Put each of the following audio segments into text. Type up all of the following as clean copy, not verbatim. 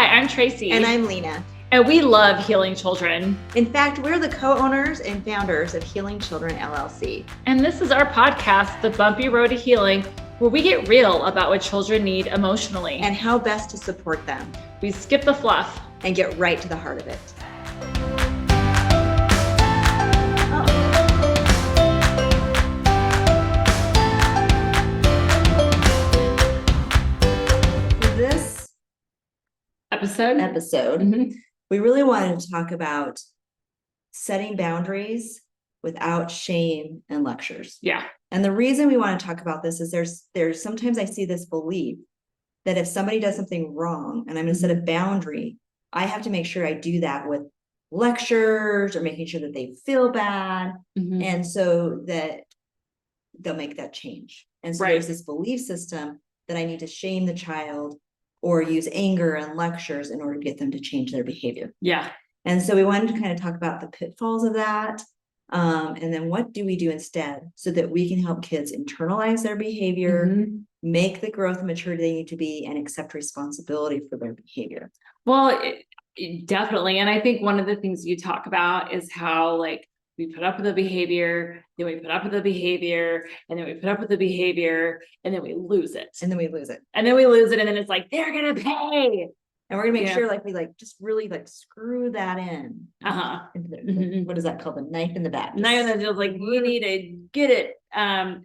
I'm Traci. And I'm Leena. And we love healing children. In fact, we're the co-owners and founders of Healing Children LLC. And this is our podcast, The Bumpy Road to Healing, where we get real about what children need emotionally. And how best to support them. We skip the fluff. And get right to the heart of it. This episode, we really wanted to talk about setting boundaries without shame and lectures. Yeah. And the reason we want to talk about this is there's sometimes I see this belief that if somebody does something wrong and I'm going to set a boundary, I have to make sure I do that with lectures or making sure that they feel bad. And so that they'll make that change. And so there's this belief system that I need to shame the child or use anger and lectures in order to get them to change their behavior. Yeah. And so we wanted to kind of talk about the pitfalls of that. And then what do we do instead so that we can help kids internalize their behavior, make the growth and maturity they need to be, and accept responsibility for their behavior. Well, definitely. And I think one of the things you talk about is how we put up with the behavior, then we put up with the behavior, and then we put up with the behavior, and then we lose it. And then we lose it. And then we lose it. And then it's like, they're going to pay. And we're gonna make sure we just really screw that in. What is that called? The knife in the back. Knife in the just we need to get it.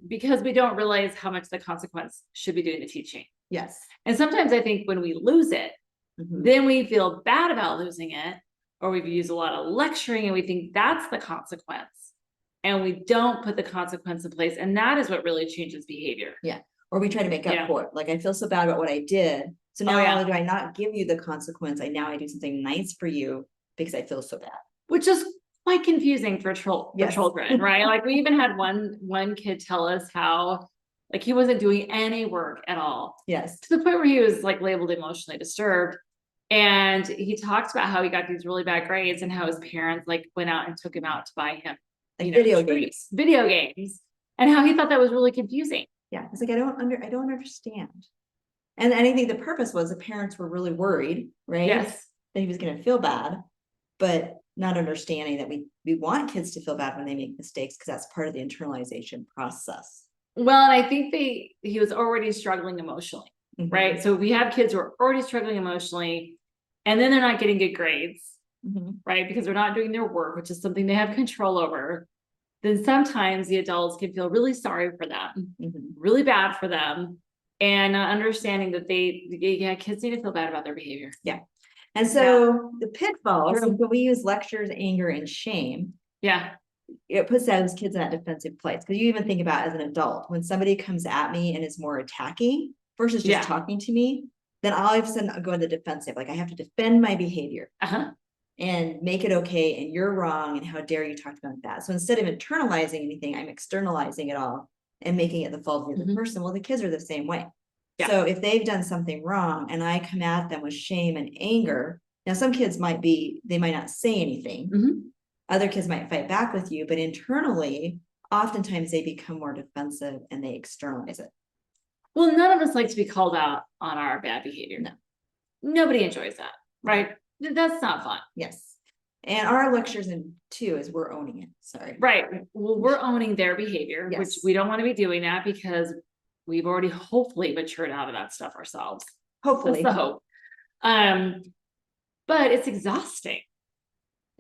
Because we don't realize how much the consequence should be doing the teaching. Yes. And sometimes I think when we lose it, then we feel bad about losing it, or we've used a lot of lecturing and we think that's the consequence. And we don't put the consequence in place. And that is what really changes behavior. Yeah. Or we try to make up for it. I feel so bad about what I did. So now not only do I not give you the consequence, I do something nice for you because I feel so bad. Which is quite confusing for children, right? We even had one kid tell us how he wasn't doing any work at all. Yes. To the point where he was labeled emotionally disturbed. And he talked about how he got these really bad grades and how his parents went out and took him out to buy him video games, and how he thought that was really confusing. Yeah. It's I don't understand. And I think the purpose was the parents were really worried, right? Yes. That he was going to feel bad, but not understanding that we want kids to feel bad when they make mistakes because that's part of the internalization process. Well, and I think he was already struggling emotionally, right? So we have kids who are already struggling emotionally, and then they're not getting good grades, right? Because they're not doing their work, which is something they have control over. Then sometimes the adults can feel really sorry for them, really bad for them. And understanding that kids need to feel bad about their behavior. Yeah. And so the pitfalls, when we use lectures, anger, and shame, it puts those kids in that defensive place. Because you even think about as an adult, when somebody comes at me and is more attacking versus just talking to me, then all of a sudden I'll go into the defensive. I have to defend my behavior and make it okay. And you're wrong. And how dare you talk about that? So instead of internalizing anything, I'm externalizing it all and making it the fault of the other person. Well, the kids are the same way. Yeah. So if they've done something wrong and I come at them with shame and anger, now some kids they might not say anything. Other kids might fight back with you, but internally, oftentimes they become more defensive and they externalize it. Well, none of us like to be called out on our bad behavior. No. Nobody enjoys that, right? That's not fun. Yes. And our lectures too is we're owning it. Sorry. Right. Well, we're owning their behavior, which we don't want to be doing that because we've already hopefully matured out of that stuff ourselves. Hopefully. That's the hope. But it's exhausting.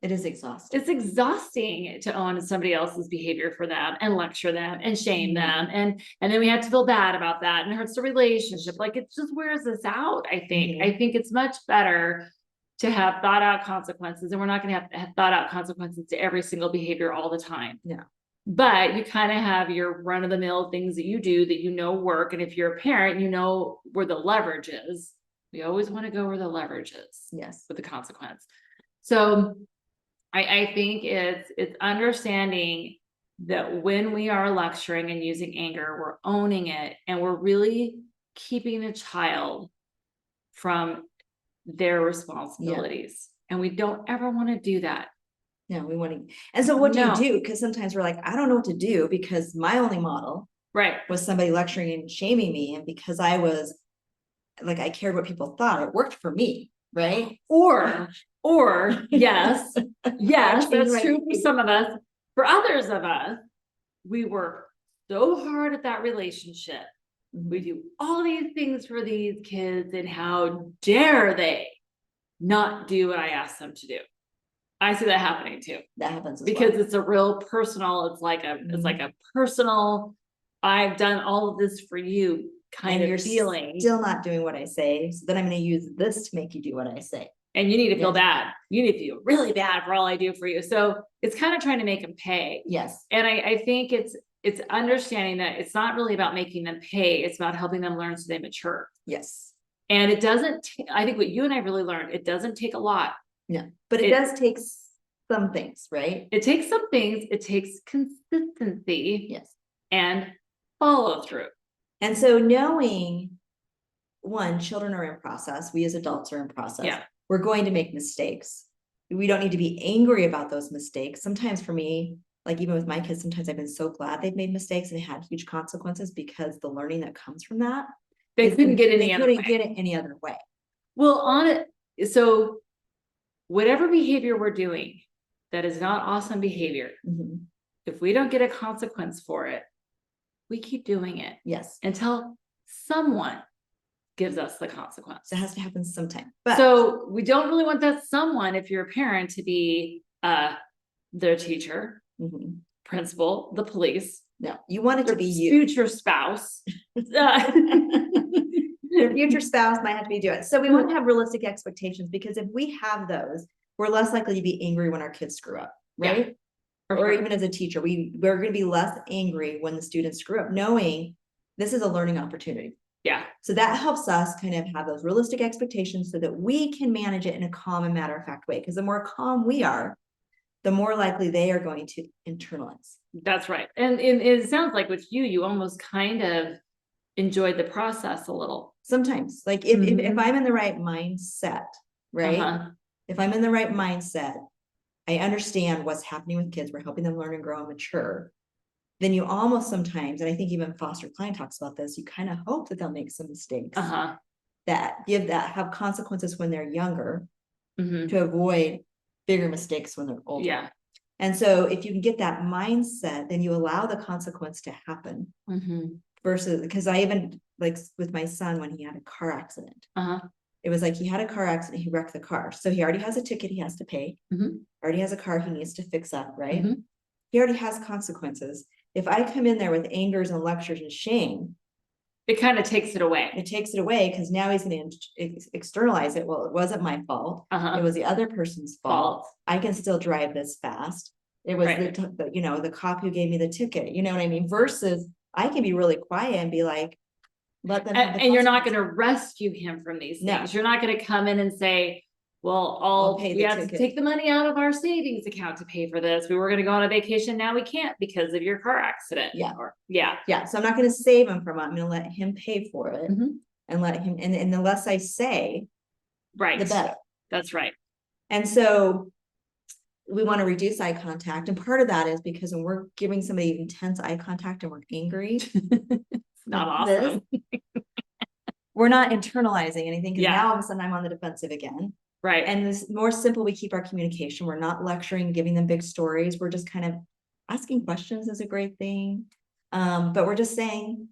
It is exhausting. It's exhausting to own somebody else's behavior for them and lecture them and shame them. And then we have to feel bad about that and it hurts the relationship. It just wears us out, I think. I think it's much better to have thought out consequences, and we're not going to have thought out consequences to every single behavior all the time. No. But you kind of have your run of the mill things that you do that work. And if you're a parent, where the leverage is. We always want to go where the leverage is. Yes. With the consequence. So I think it's understanding that when we are lecturing and using anger, we're owning it and we're really keeping the child from their responsibilities. And we don't ever want to do that. No, we want to. And so what do you do? Because sometimes we're I don't know what to do because my only model was somebody lecturing and shaming me. And because I was I cared what people thought, it worked for me. right? Or yes, that's true for some of us. For others of us, we work so hard at that relationship. We do all these things for these kids, and how dare they not do what I asked them to do? I see that happening too. That happens because it's a real personal, it's like a personal, I've done all of this for you kind of feeling. Still not doing what I say. So then I'm going to use this to make you do what I say. And you need to feel bad. You need to feel really bad for all I do for you. So it's kind of trying to make them pay. Yes. And I think it's understanding that it's not really about making them pay. It's about helping them learn so they mature. Yes. And it doesn't, I think what you and I really learned, it doesn't take a lot. No, but it does take some things, right? It takes some things. It takes consistency. Yes. And follow through. And so knowing, one, children are in process. We as adults are in process. Yeah. We're going to make mistakes. We don't need to be angry about those mistakes. Sometimes for me, like even with my kids, sometimes I've been so glad they've made mistakes and it had huge consequences, because the learning that comes from that, they couldn't get any other way. Get it any other way. Well, on it, so whatever behavior we're doing that is not awesome behavior, if we don't get a consequence for it, we keep doing it. Yes. Until someone gives us the consequence. So it has to happen sometime. But so we don't really want that someone, if you're a parent, to be their teacher, principal, the police. No, you want it to be you. Future spouse. Your future spouse might have to be doing it. So we want to have realistic expectations, because if we have those, we're less likely to be angry when our kids screw up, right? Yeah. Or even as a teacher, we're going to be less angry when the students screw up, knowing this is a learning opportunity. Yeah. So that helps us kind of have those realistic expectations so that we can manage it in a calm and matter-of-fact way. Because the more calm we are, the more likely they are going to internalize. That's right. And it sounds like with you almost kind of enjoyed the process a little. Sometimes, like if I'm in the right mindset, right? If I'm in the right mindset, I understand what's happening with kids. We're helping them learn and grow and mature. Then you almost sometimes, and I think even Foster Klein talks about this, you kind of hope that they'll make some mistakes that have consequences when they're younger, to avoid bigger mistakes when they're older. Yeah. And so if you can get that mindset, then you allow the consequence to happen. Versus, because I even, like with my son, when he had a car accident, it was like he had a car accident, he wrecked the car. So he already has a ticket he has to pay. Already has a car he needs to fix up, right? He already has consequences. If I come in there with angers and lectures and shame, it kind of takes it away. It takes it away, because now he's going to externalize it. Well, it wasn't my fault. It was the other person's fault. I can still drive this fast. It was the cop who gave me the ticket. You know what I mean? Versus I can be really quiet and be like, let them. And you're not going to rescue him from these things. You're not going to come in and say, well, we have to take the money out of our savings account to pay for this. We were going to go on a vacation. Now we can't because of your car accident. Yeah. Yeah. So I'm not going to save him from it. I'm going to let him pay for it and let him, and the less I say, the better. That's right. And so we want to reduce eye contact. And part of that is because when we're giving somebody intense eye contact and we're angry, it's not awesome. We're not internalizing anything, because now all of a sudden I'm on the defensive again. Right. And this more simple, we keep our communication. We're not lecturing, giving them big stories. We're just kind of asking questions is a great thing. But we're just saying,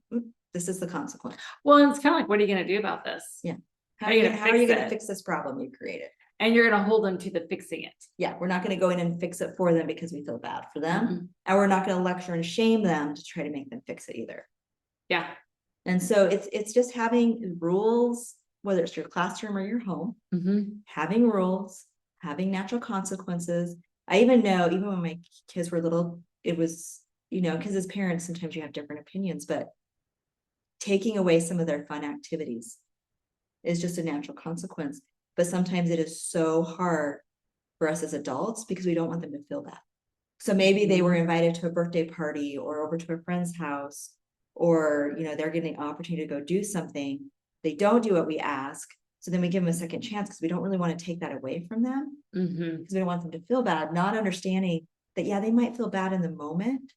this is the consequence. Well, and it's kind of like, what are you going to do about this? Yeah. How are you going to fix this problem you created? And you're going to hold them to the fixing it. Yeah. We're not going to go in and fix it for them because we feel bad for them. And we're not going to lecture and shame them to try to make them fix it either. Yeah. And so it's just having rules, whether it's your classroom or your home, having rules, having natural consequences. I even know, even when my kids were little, it was, because as parents, sometimes you have different opinions, but taking away some of their fun activities is just a natural consequence. But sometimes it is so hard for us as adults because we don't want them to feel that. So maybe they were invited to a birthday party or over to a friend's house, or, they're getting the opportunity to go do something. They don't do what we ask. So then we give them a second chance because we don't really want to take that away from them, because we don't want them to feel bad, not understanding that, they might feel bad in the moment,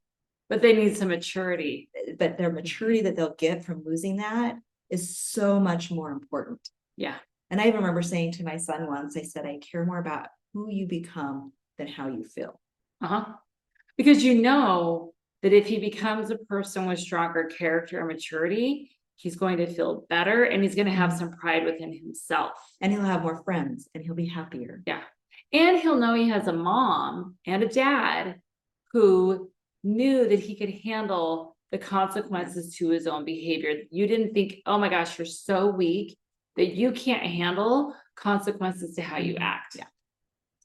but they need some maturity. But their maturity that they'll get from losing that is so much more important. Yeah. And I even remember saying to my son once, I said, I care more about who you become than how you feel. Because you know that if he becomes a person with stronger character and maturity, he's going to feel better and he's going to have some pride within himself. And he'll have more friends and he'll be happier. Yeah. And he'll know he has a mom and a dad who knew that he could handle the consequences to his own behavior. You didn't think, oh my gosh, you're so weak that you can't handle consequences to how you act. Yeah.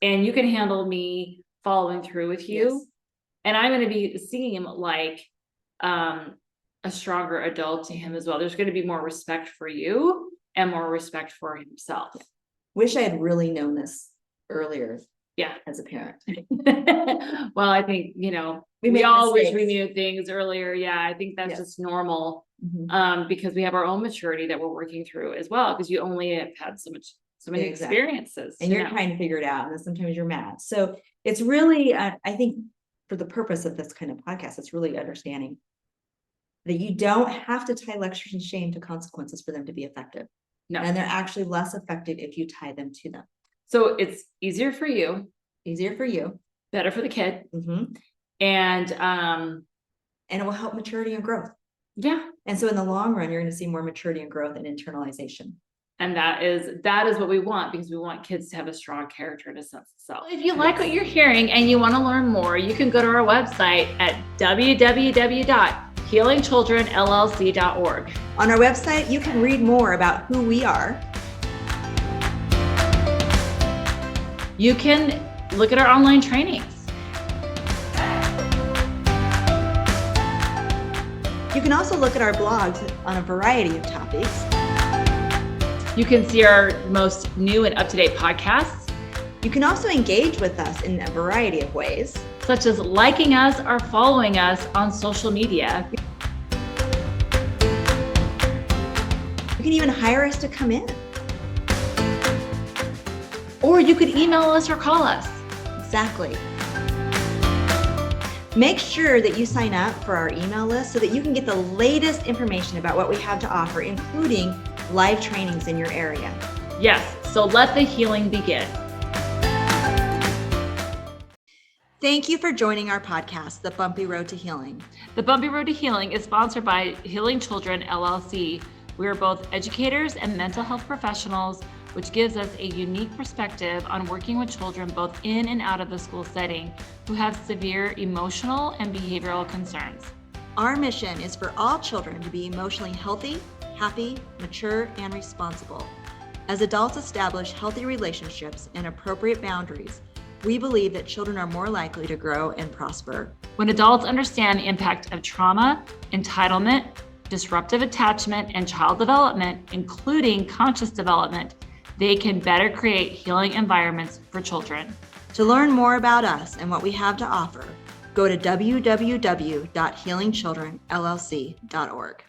And you can handle me following through with you. Yes. And I'm going to be seeing him like a stronger adult to him as well. There's going to be more respect for you and more respect for himself. Wish I had really known this earlier. Yeah. As a parent. Well, I think, we all wish we knew things earlier. Yeah. I think that's just normal. Because we have our own maturity that we're working through as well, because you only have had so many experiences. And you're trying to figure it out. And then sometimes you're mad. So it's really, I think for the purpose of this kind of podcast, it's really understanding that you don't have to tie lectures and shame to consequences for them to be effective. No. And they're actually less effective if you tie them to them. So it's easier for you. Better for the kid. And it will help maturity and growth. Yeah. And so in the long run, you're going to see more maturity and growth and internalization. And that is what we want, because we want kids to have a strong character and a sense of self. If you like what you're hearing and you want to learn more, you can go to our website at www.healingchildrenllc.org. On our website, you can read more about who we are. You can look at our online trainings. You can also look at our blogs on a variety of topics. You can see our most new and up-to-date podcasts. You can also engage with us in a variety of ways, such as liking us or following us on social media. You can even hire us to come in. Or you could email us or call us. Exactly. Make sure that you sign up for our email list so that you can get the latest information about what we have to offer, including live trainings in your area. Yes, so let the healing begin. Thank you for joining our podcast, The Bumpy Road to Healing. The Bumpy Road to Healing is sponsored by Healing Children, LLC. We are both educators and mental health professionals, which gives us a unique perspective on working with children both in and out of the school setting who have severe emotional and behavioral concerns. Our mission is for all children to be emotionally healthy, happy, mature, and responsible. As adults establish healthy relationships and appropriate boundaries, we believe that children are more likely to grow and prosper. When adults understand the impact of trauma, entitlement, disruptive attachment, and child development, including conscious development, they can better create healing environments for children. To learn more about us and what we have to offer, go to www.healingchildrenllc.org.